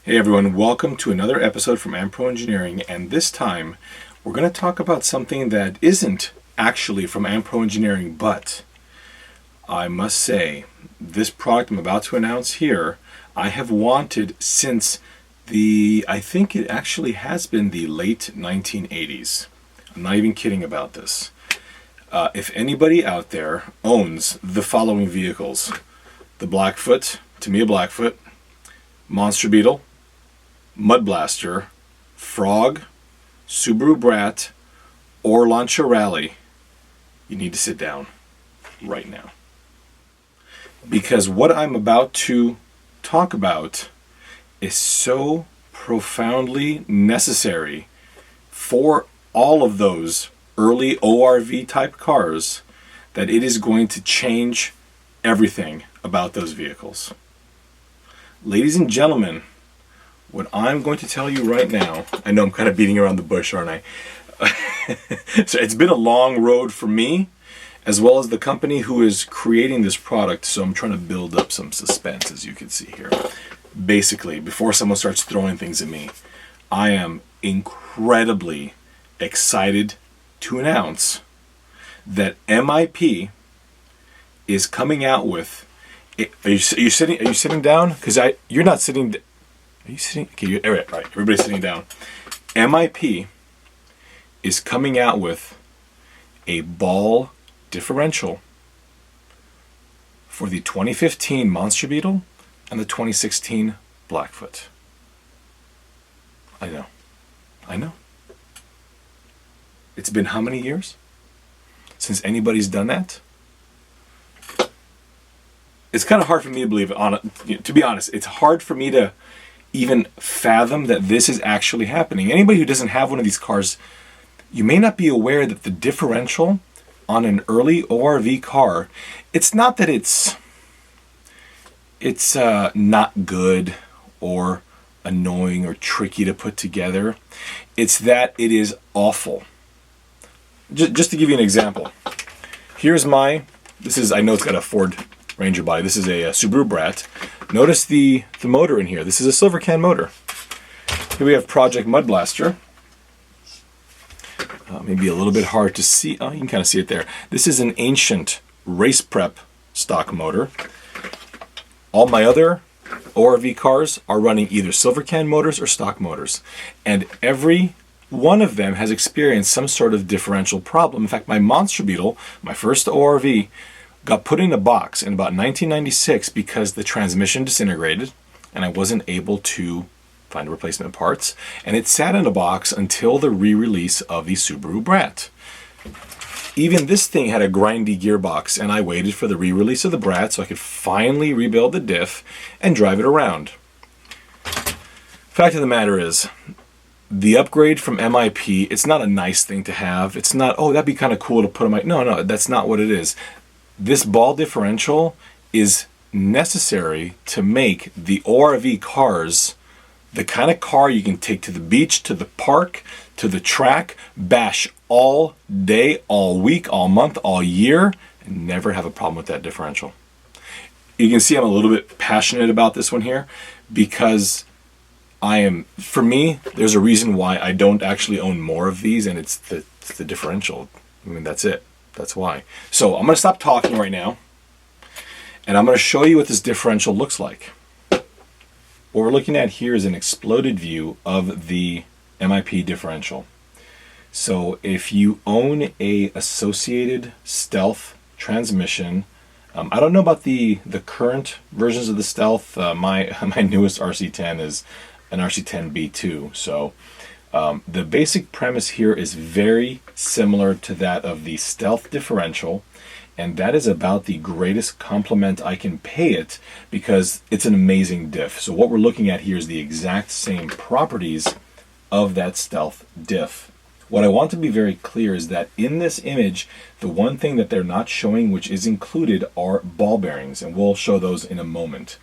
Hey everyone, welcome to another episode from AmPro Engineering, and this time we're going to talk about something that isn't actually from AmPro Engineering, but I must say, this product I'm about to announce here, I have wanted since I think it actually has been the late 1980s. I'm not even kidding about this. If anybody out there owns the following vehicles: the Blackfoot, Tamiya Blackfoot, Monster Beetle, Mud Blaster, Frog, Subaru Brat, or Lancia Rally, you need to sit down right now. Because what I'm about to talk about is so profoundly necessary for all of those early ORV type cars that it is going to change everything about those vehicles. Ladies and gentlemen, what I'm going to tell you right now, I know I'm kind of beating around the bush, aren't I? So it's been a long road for me, as well as the company who is creating this product, so I'm trying to build up some suspense, as you can see here. Basically, before someone starts throwing things at me, I am incredibly excited to announce that MIP is coming out with... Are you sitting down? Because you're not sitting... Are you sitting? Okay, all right, everybody's sitting down. MIP is coming out with a ball differential for the 2015 Monster Beetle and the 2016 Blackfoot. I know. It's been how many years since anybody's done that? It's kind of hard for me to believe it. To be honest, it's hard for me to even fathom that this is actually happening. Anybody who doesn't have one of these cars, you may not be aware that the differential on an early ORV car, it's not that it's not good or annoying or tricky to put together. It's that it is awful. Just to give you an example, here's I know it's got a Ford Ranger body. This is a Subaru Brat. Notice the motor in here. This is a silver can motor. Here we have Project Mud Blaster. Maybe a little bit hard to see. Oh, you can kind of see it there. This is an ancient race prep stock motor. All my other ORV cars are running either silver can motors or stock motors. And every one of them has experienced some sort of differential problem. In fact, my Monster Beetle, my first ORV, got put in a box in about 1996 because the transmission disintegrated and I wasn't able to find replacement parts, and it sat in a box until the re-release of the Subaru Brat. Even this thing had a grindy gearbox, and I waited for the re-release of the Brat so I could finally rebuild the diff and drive it around. Fact of the matter is, the upgrade from MIP, it's not a nice thing to have. It's not, oh, that'd be kind of cool to put on my... No, that's not what it is. This ball differential is necessary to make the ORV cars the kind of car you can take to the beach, to the park, to the track, bash all day, all week, all month, all year, and never have a problem with that differential. You can see I'm a little bit passionate about this one here because for me, there's a reason why I don't actually own more of these, and it's the differential. I mean, that's it. That's why. So I'm going to stop talking right now, and I'm going to show you what this differential looks like. What we're looking at here is an exploded view of the MIP differential. So if you own a associated Stealth transmission, I don't know about the current versions of the Stealth. My newest RC10 is an RC10 B2. So the basic premise here is very similar to that of the Stealth differential, and that is about the greatest compliment I can pay it because it's an amazing diff. So what we're looking at here is the exact same properties of that Stealth diff. What I want to be very clear is that in this image, the one thing that they're not showing, which is included, are ball bearings, and we'll show those in a moment.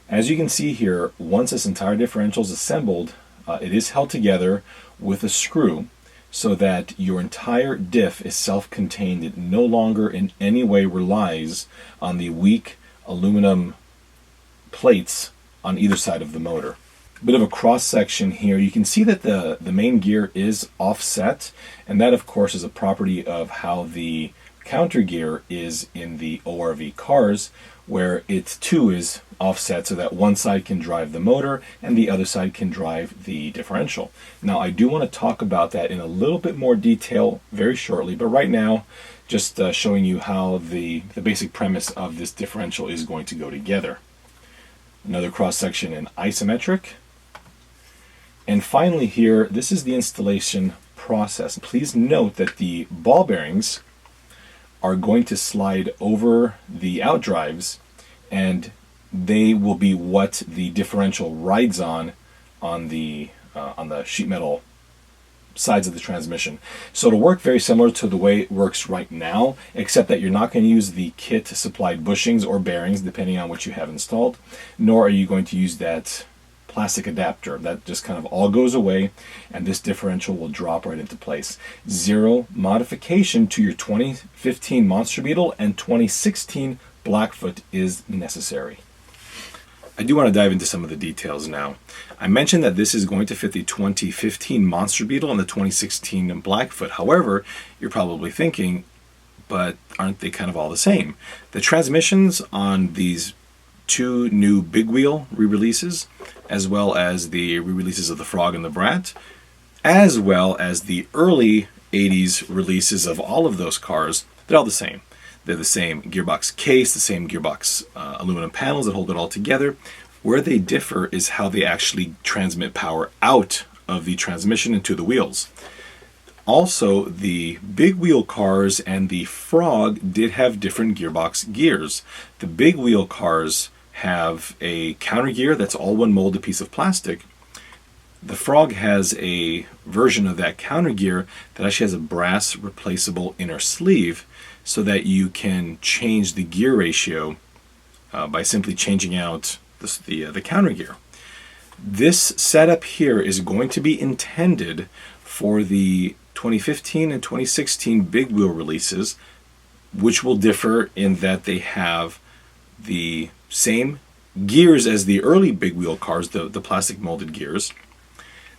As you can see here, once this entire differential is assembled, it is held together with a screw so that your entire diff is self-contained. It no longer in any way relies on the weak aluminum plates on either side of the motor. bit of a cross section here. You can see that the main gear is offset, and that of course is a property of how the counter gear is in the ORV cars, where it too is offset so that one side can drive the motor and the other side can drive the differential. Now I do want to talk about that in a little bit more detail very shortly, but right now just showing you how the basic premise of this differential is going to go together. Another cross section in isometric. And finally here, this is the installation process. Please note that the ball bearings are going to slide over the outdrives, and they will be what the differential rides on the sheet metal sides of the transmission. So it'll work very similar to the way it works right now, except that you're not going to use the kit supplied bushings or bearings, depending on what you have installed, nor are you going to use that plastic adapter. That just kind of all goes away, and this differential will drop right into place. Zero modification to your 2015 Monster Beetle and 2016 Blackfoot is necessary. I do want to dive into some of the details now. I mentioned that this is going to fit the 2015 Monster Beetle and the 2016 Blackfoot. However, you're probably thinking, but aren't they kind of all the same? The transmissions on these two new big wheel re-releases, as well as the re-releases of the Frog and the Brat, as well as the early 80s releases of all of those cars, they're all the same. They're the same gearbox case, the same gearbox aluminum panels that hold it all together. Where they differ is how they actually transmit power out of the transmission into the wheels. Also, the big wheel cars and the Frog did have different gearbox gears. The big wheel cars have a counter gear that's all one molded piece of plastic. The Frog has a version of that counter gear that actually has a brass replaceable inner sleeve, so that you can change the gear ratio by simply changing out the counter gear. This setup here is going to be intended for the 2015 and 2016 big wheel releases, which will differ in that they have the same gears as the early big wheel cars, the plastic molded gears.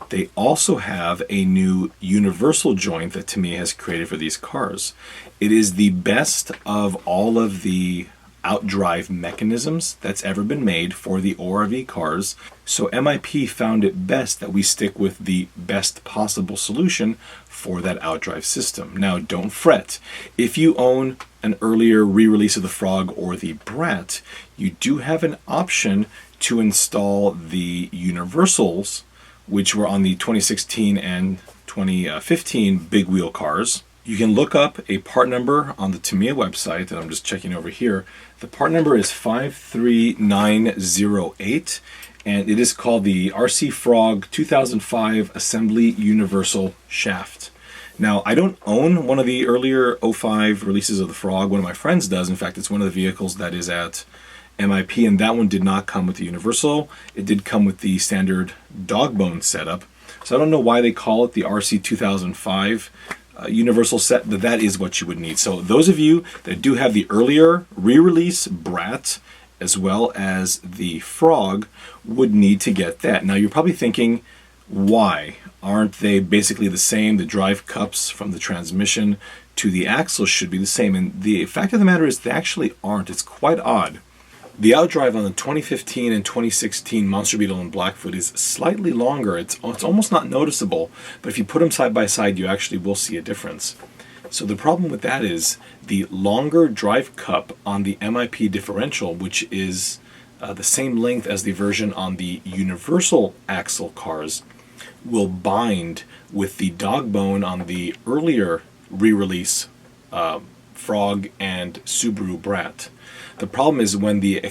They also have a new universal joint that Tamiya has created for these cars. It is the best of all of the outdrive mechanisms that's ever been made for the ORV cars. So MIP found it best that we stick with the best possible solution for that outdrive system. Now, don't fret. If you own an earlier re-release of the Frog or the Brat, you do have an option to install the universals, which were on the 2016 and 2015 big wheel cars. You can look up a part number on the Tamiya website that I'm just checking over here. The part number is 53908, and it is called the RC Frog 2005 Assembly Universal Shaft. Now, I don't own one of the earlier 05 releases of the Frog. One of my friends does. In fact, it's one of the vehicles that is at MIP, and that one did not come with the universal. It did come with the standard dog bone setup. So I don't know why they call it the RC 2005 universal set, but that is what you would need. So those of you that do have the earlier re-release Brat as well as the Frog would need to get that. Now you're probably thinking, why? Aren't they basically the same? The drive cups from the transmission to the axle should be the same. And the fact of the matter is they actually aren't. It's quite odd. The outdrive on the 2015 and 2016 Monster Beetle and Blackfoot is slightly longer. It's almost not noticeable, but if you put them side by side, you actually will see a difference. So the problem with that is the longer drive cup on the MIP differential, which is the same length as the version on the universal axle cars, will bind with the dog bone on the earlier re-release Frog and Subaru Brat. The problem is when the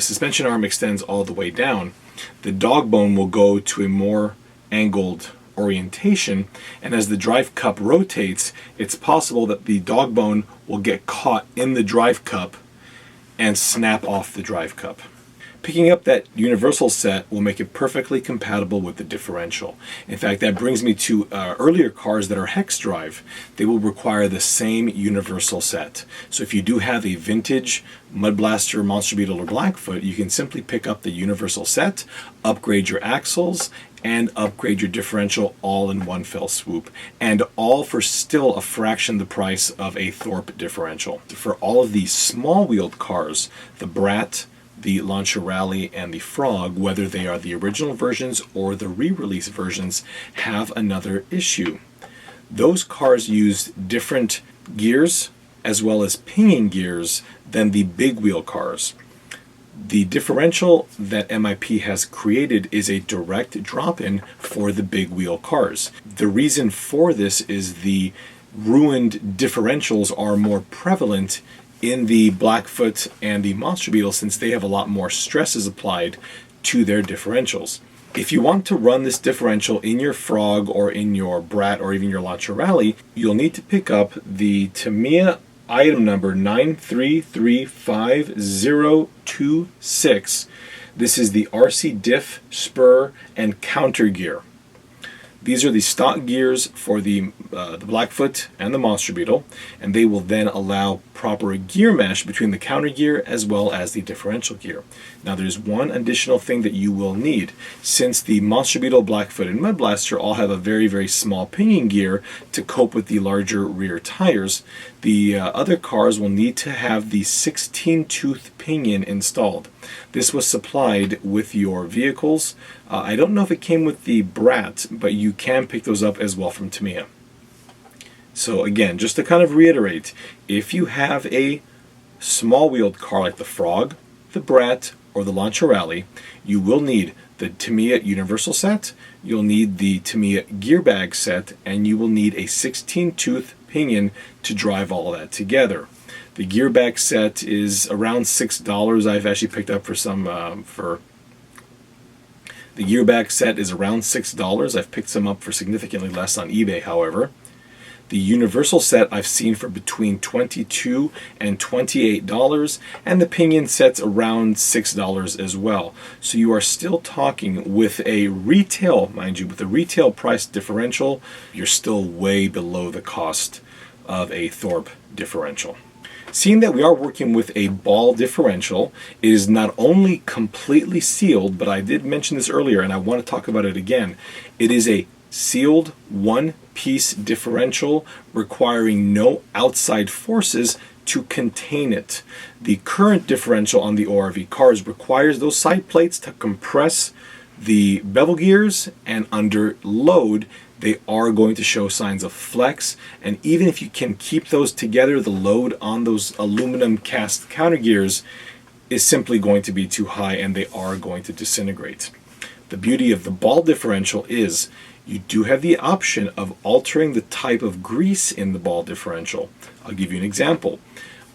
suspension arm extends all the way down, the dog bone will go to a more angled orientation, and as the drive cup rotates, it's possible that the dog bone will get caught in the drive cup and snap off the drive cup. Picking up that universal set will make it perfectly compatible with the differential. In fact, that brings me to earlier cars that are hex drive. They will require the same universal set. So if you do have a vintage Mud Blaster, Monster Beetle, or Blackfoot, you can simply pick up the universal set, upgrade your axles, and upgrade your differential all in one fell swoop, and all for still a fraction the price of a Thorpe differential. For all of these small-wheeled cars, the Brat, the Lancia Rally, and the Frog, whether they are the original versions or the re-release versions, have another issue. Those cars use different gears as well as pinion gears than the big wheel cars. The differential that MIP has created is a direct drop-in for the big wheel cars. The reason for this is the ruined differentials are more prevalent in the Blackfoot and the Monster Beetle, since they have a lot more stresses applied to their differentials. If you want to run this differential in your Frog or in your Brat or even your Lancia Rally, you'll need to pick up the Tamiya item number 9335026. This is the RC Diff Spur and counter gear. These are the stock gears for the Blackfoot and the Monster Beetle, and they will then allow proper gear mesh between the counter gear as well as the differential gear. Now there's one additional thing that you will need. Since the Monster Beetle, Blackfoot, and Mud Blaster all have a very, very small pinion gear to cope with the larger rear tires, the other cars will need to have the 16-tooth pinion installed. This was supplied with your vehicles. I don't know if it came with the Brat, but you can pick those up as well from Tamiya. So again, just to kind of reiterate, if you have a small-wheeled car like the Frog, the Brat, or the Lancia Rally, you will need the Tamiya universal set, you'll need the Tamiya gear bag set, and you will need a 16-tooth pinion to drive all of that together. The gear bag set is around $6. I've actually picked up for some the gear bag set is around $6. I've picked some up for significantly less on eBay, however. The universal set I've seen for between $22 and $28, and the pinion set's around $6 as well. So you are still talking with a retail, mind you, with a retail price differential, you're still way below the cost of a Thorpe differential. Seeing that we are working with a ball differential, it is not only completely sealed, but I did mention this earlier and I want to talk about it again. It is a sealed one-piece differential requiring no outside forces to contain it. The current differential on the ORV Cars requires those side plates to compress the bevel gears, and under load they are going to show signs of flex, and even if you can keep those together, the load on those aluminum cast counter gears is simply going to be too high and they are going to disintegrate. The beauty of the ball differential is you do have the option of altering the type of grease in the ball differential. I'll give you an example.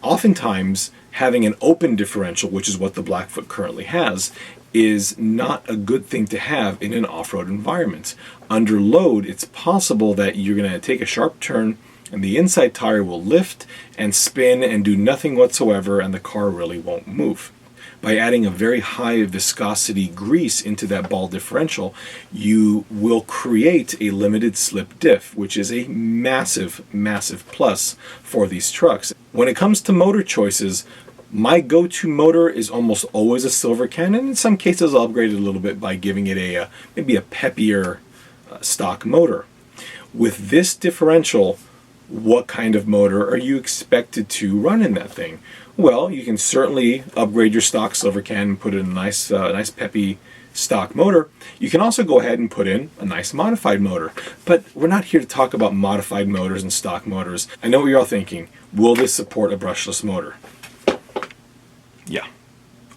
Oftentimes, having an open differential, which is what the Blackfoot currently has, is not a good thing to have in an off-road environment. Under load, it's possible that you're going to take a sharp turn and the inside tire will lift and spin and do nothing whatsoever, and the car really won't move. By adding a very high viscosity grease into that ball differential, you will create a limited slip diff, which is a massive, massive plus for these trucks. When it comes to motor choices, my go-to motor is almost always a silver can, and in some cases I'll upgrade it a little bit by giving it a maybe a peppier stock motor. With this differential, what kind of motor are you expected to run in that thing? Well, you can certainly upgrade your stock silver can and put in a nice peppy stock motor. You can also go ahead and put in a nice modified motor. But we're not here to talk about modified motors and stock motors. I know what you're all thinking. Will this support a brushless motor? Yeah.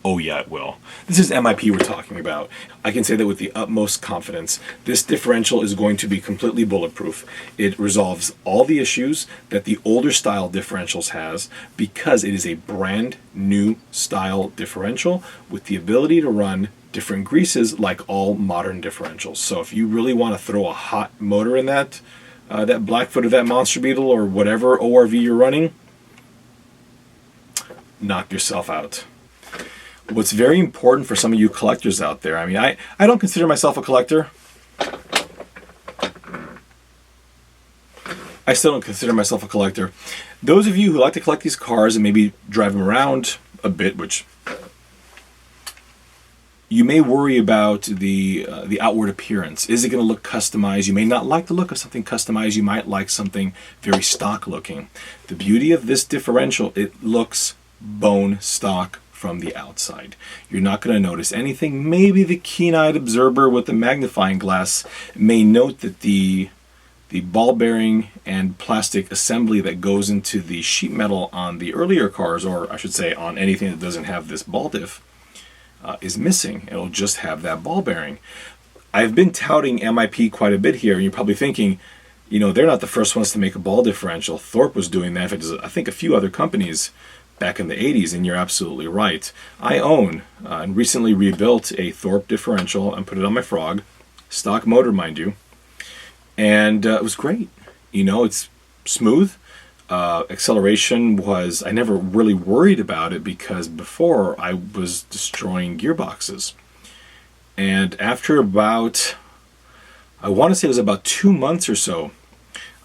Oh yeah, it will. This is MIP we're talking about. I can say that with the utmost confidence. This differential is going to be completely bulletproof. It resolves all the issues that the older style differentials has because it is a brand new style differential with the ability to run different greases like all modern differentials. So if you really want to throw a hot motor in that Blackfoot or that Monster Beetle or whatever ORV you're running, knock yourself out. What's very important for some of you collectors out there, I mean, I don't consider myself a collector. I still don't consider myself a collector. Those of you who like to collect these cars and maybe drive them around a bit, which you may worry about the outward appearance. Is it going to look customized? You may not like the look of something customized. You might like something very stock looking. The beauty of this differential, it looks bone stock from the outside. You're not going to notice anything. Maybe the keen-eyed observer with the magnifying glass may note that the ball bearing and plastic assembly that goes into the sheet metal on the earlier cars, or I should say on anything that doesn't have this ball diff, is missing. It'll just have that ball bearing. I've been touting MIP quite a bit here, and you're probably thinking, you know, they're not the first ones to make a ball differential. Thorpe was doing that. In fact, I think a few other companies back in the 80s, and you're absolutely right. I own and recently rebuilt a Thorpe differential and put it on my Frog, stock motor, mind you. And it was great. You know, it's smooth. Acceleration was, I never really worried about it because before I was destroying gearboxes. And after about, I want to say it was about 2 months or so,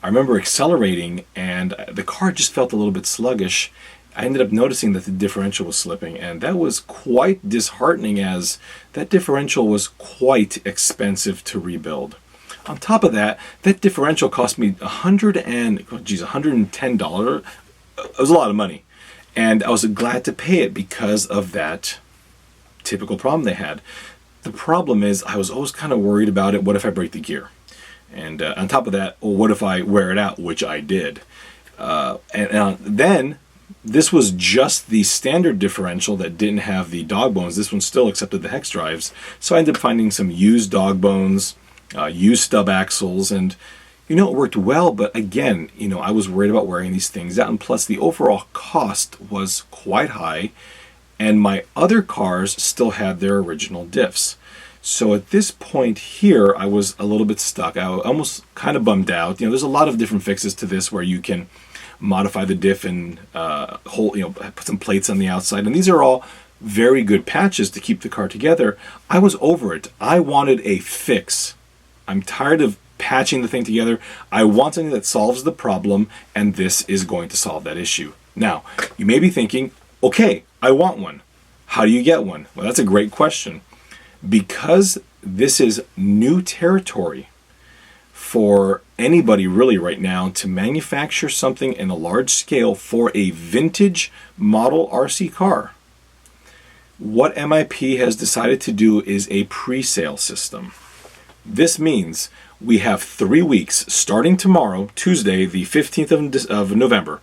I remember accelerating and the car just felt a little bit sluggish. I ended up noticing that the differential was slipping, and that was quite disheartening as that differential was quite expensive to rebuild. On top of that, that differential cost me $110. It was a lot of money. And I was glad to pay it because of that typical problem they had. The problem is I was always kind of worried about it. What if I break the gear? And on top of that, well, what if I wear it out, which I did. And then this was just the standard differential that didn't have the dog bones. This one still accepted the hex drives. So I ended up finding some used dog bones, used stub axles, and you know, it worked well, but again, you know, I was worried about wearing these things out, and plus the overall cost was quite high, and my other cars still had their original diffs. So at this point here, I was a little bit stuck. I was almost kind of bummed out. You know, there's a lot of different fixes to this where you can modify the diff and put some plates on the outside, and these are all very good patches to keep the car together. I was over it. I wanted a fix. I'm tired of patching the thing together. I want something that solves the problem, and this is going to solve that issue. Now, you may be thinking, okay, I want one. How do you get one? Well, that's a great question. Because this is new territory for anybody really right now to manufacture something in a large scale for a vintage model RC car, what MIP has decided to do is a pre-sale system. This means we have 3 weeks, starting tomorrow, Tuesday, the 15th of November.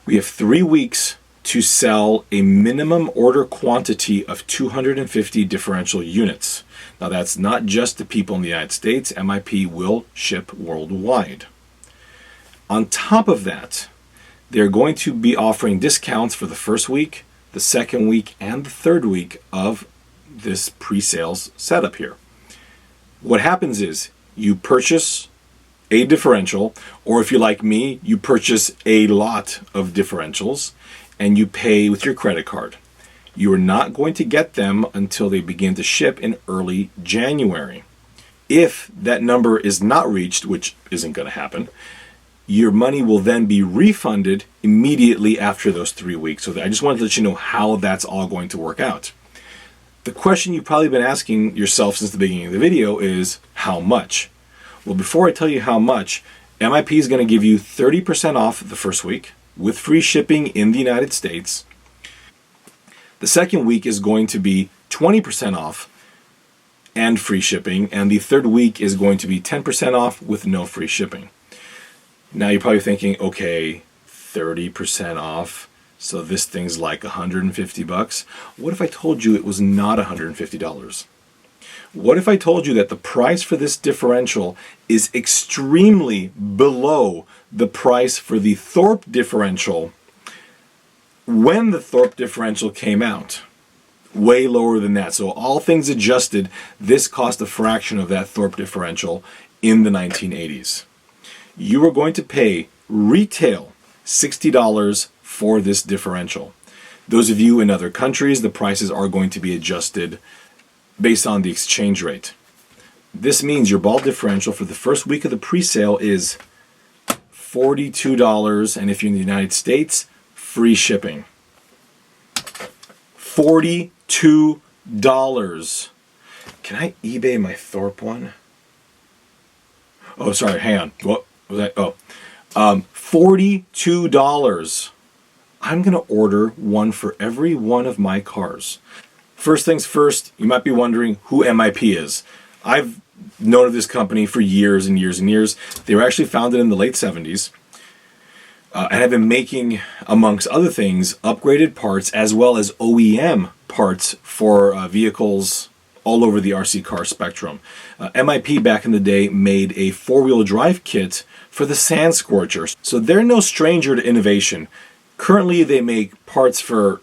We have 3 weeks to sell a minimum order quantity of 250 differential units. Now that's not just to people in the United States. MIP will ship worldwide. On top of that, they're going to be offering discounts for the first week, the second week, and the third week of this pre-sales setup here. What happens is you purchase a differential, or if you're like me, you purchase a lot of differentials and you pay with your credit card. You are not going to get them until they begin to ship in early January. If that number is not reached, which isn't going to happen, your money will then be refunded immediately after those 3 weeks. So I just wanted to let you know how that's all going to work out. The question you've probably been asking yourself since the beginning of the video is, how much? Well, before I tell you how much, MIP is going to give you 30% off the first week with free shipping in the United States. The second week is going to be 20% off and free shipping, and the third week is going to be 10% off with no free shipping. Now you're probably thinking, okay, 30% off, so this thing's like $150. What if I told you it was not $150? What if I told you that the price for this differential is extremely below the price for the Thorpe differential when the Thorpe differential came out? Way lower than that. So all things adjusted, this cost a fraction of that Thorpe differential in the 1980s. You are going to pay retail $60 for this differential. Those of you in other countries, the prices are going to be adjusted based on the exchange rate. This means your ball differential for the first week of the pre-sale is $42, and if you're in the United States, free shipping. $42. Can I eBay my Thorpe one? Oh, sorry, hang on. What was that? Oh, $42. I'm going to order one for every one of my cars. First things first, you might be wondering who MIP is. I've known of this company for years and years and years. They were actually founded in the late 70s and have been making, amongst other things, upgraded parts as well as OEM parts for vehicles all over the RC car spectrum. MIP back in the day made a four-wheel drive kit for the Sand Scorcher, so they're no stranger to innovation. Currently they make parts for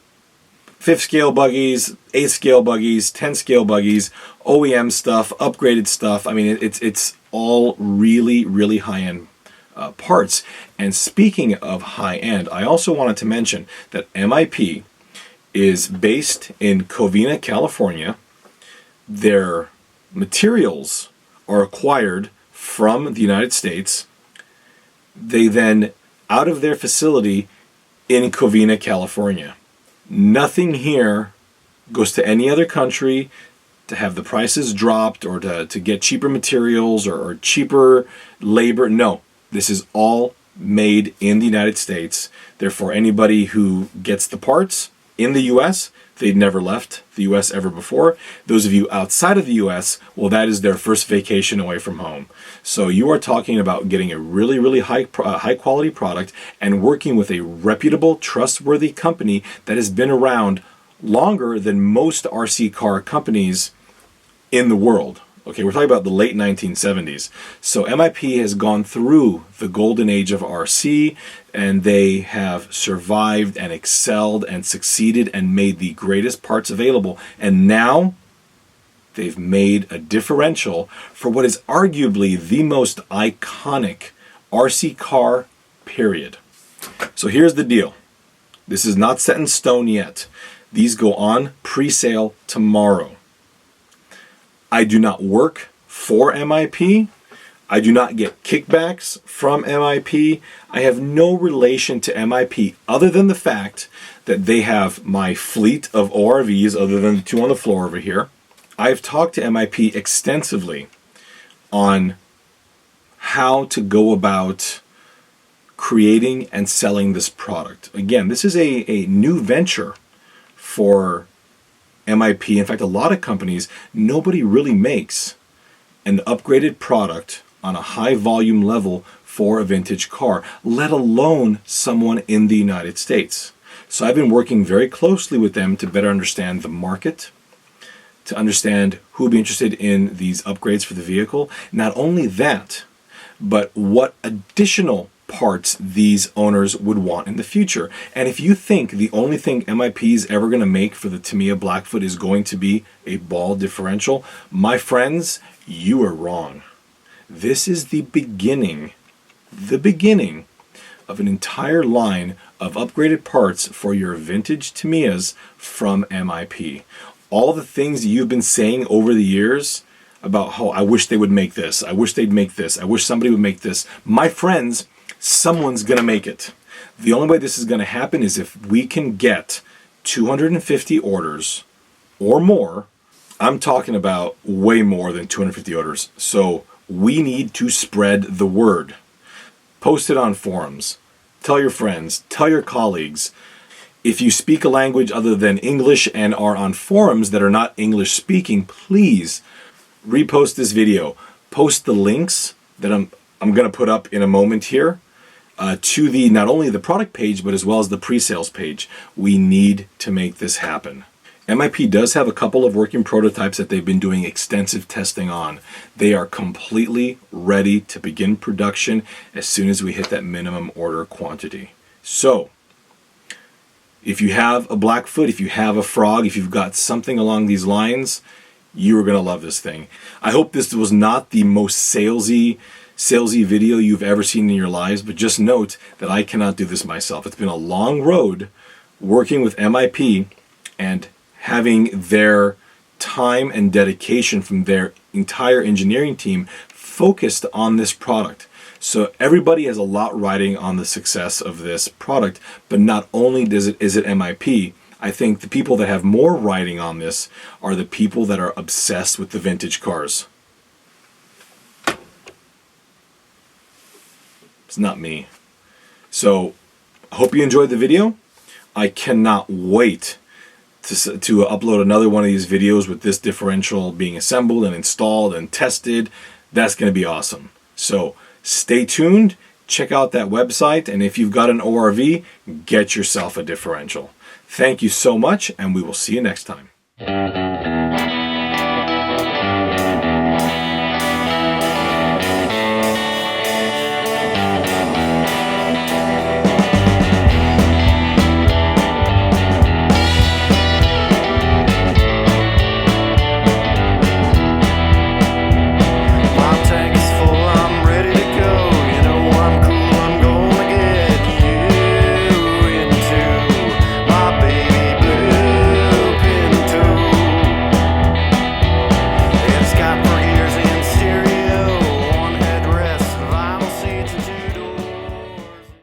5th scale buggies, 8th scale buggies, 10th scale buggies, OEM stuff, upgraded stuff. I mean, it's all really, really high-end parts. And speaking of high-end, I also wanted to mention that MIP is based in Covina, California. Their materials are acquired from the United States. They then, out of their facility in Covina, California. Nothing here goes to any other country to have the prices dropped or to get cheaper materials or cheaper labor. No, this is all made in the United States. Therefore, anybody who gets the parts in the U.S., they'd never left the U.S. ever before. Those of you outside of the U.S., well, that is their first vacation away from home. So you are talking about getting a really, really high quality product and working with a reputable, trustworthy company that has been around longer than most RC car companies in the world. Okay, we're talking about the late 1970s. So MIP has gone through the golden age of RC, and they have survived and excelled and succeeded and made the greatest parts available. And now they've made a differential for what is arguably the most iconic RC car, period. So here's the deal. This is not set in stone yet. These go on pre-sale tomorrow. I do not work for MIP. I do not get kickbacks from MIP. I have no relation to MIP other than the fact that they have my fleet of ORVs, other than the two on the floor over here. I've talked to MIP extensively on how to go about creating and selling this product. Again, this is a new venture for MIP. In fact, a lot of companies, nobody really makes an upgraded product on a high volume level for a vintage car, let alone someone in the United States. So I've been working very closely with them to better understand the market, to understand who would be interested in these upgrades for the vehicle. Not only that, but what additional parts these owners would want in the future. And if you think the only thing MIP is ever going to make for the Tamiya Blackfoot is going to be a ball differential, my friends, you are wrong. This is the beginning of an entire line of upgraded parts for your vintage Tamiyas from MIP. All the things that you've been saying over the years about, oh, I wish they would make this, I wish they'd make this, I wish somebody would make this. My friends, someone's going to make it. The only way this is going to happen is if we can get 250 orders or more. I'm talking about way more than 250 orders. So we need to spread the word. Post it on forums. Tell your friends. Tell your colleagues. If you speak a language other than English and are on forums that are not English speaking, please repost this video. Post the links that I'm going to put up in a moment here. To the not only the product page but as well as the pre-sales page. We need to make this happen. MIP does have a couple of working prototypes that they've been doing extensive testing on. They are completely ready to begin production as soon as we hit that minimum order quantity. So if you have a Blackfoot, if you have a Frog, if you've got something along these lines, you are going to love this thing. I hope this was not the most salesy video you've ever seen in your lives, but just note that I cannot do this myself. It's been a long road working with MIP and having their time and dedication from their entire engineering team focused on this product. So everybody has a lot riding on the success of this product, but not only is it MIP, I think the people that have more riding on this are the people that are obsessed with the vintage cars. It's not me. So I hope you enjoyed the video. I cannot wait to upload another one of these videos with this differential being assembled and installed and tested. That's going to be awesome. So stay tuned, check out that website, and if you've got an ORV, get yourself a differential. Thank you so much, and we will see you next time.